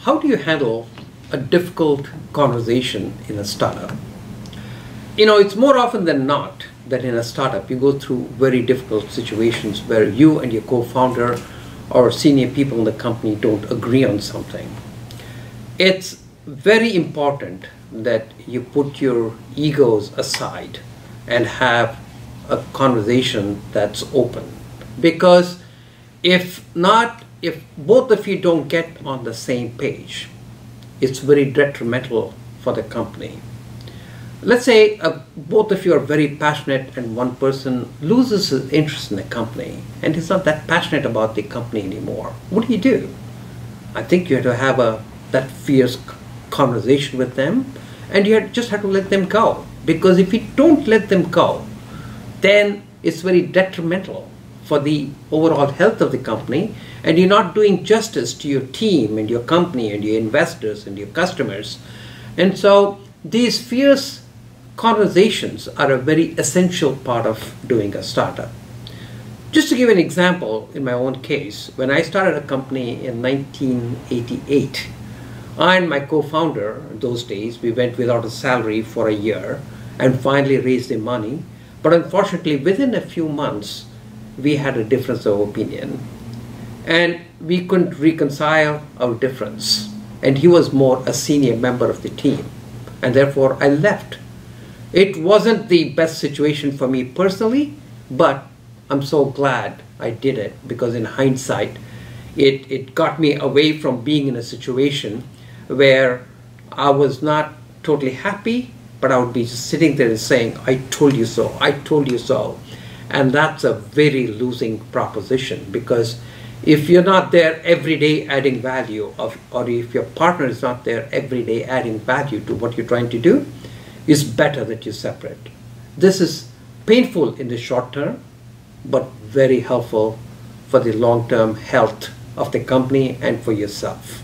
how do you handle a difficult conversation in a startup? It's more often than not that in a startup you go through very difficult situations where you and your co-founder or senior people in the company don't agree on something. It's very important that you put your egos aside and have a conversation that's open. Because if both of you don't get on the same page, it's very detrimental for the company. Let's say both of you are very passionate and one person loses his interest in the company and is not that passionate about the company anymore. What do? I think you have to have that fierce conversation with them, and just have to let them go. Because if you don't let them go, then it's very detrimental for the overall health of the company, and you're not doing justice to your team and your company and your investors and your customers. And so these fierce conversations are a very essential part of doing a startup. Just to give an example, in my own case, when I started a company in 1988, I and my co-founder, those days, we went without a salary for a year and finally raised the money. But unfortunately, within a few months, we had a difference of opinion. And we couldn't reconcile our difference. And he was more a senior member of the team. And therefore, I left. It wasn't the best situation for me personally, but I'm so glad I did it, because in hindsight, it got me away from being in a situation where I was not totally happy, but I would be just sitting there and saying, I told you so, I told you so. And that's a very losing proposition, because if you're not there every day adding value, or if your partner is not there every day adding value to what you're trying to do, it's better that you separate. This is painful in the short term, but very helpful for the long-term health of the company and for yourself.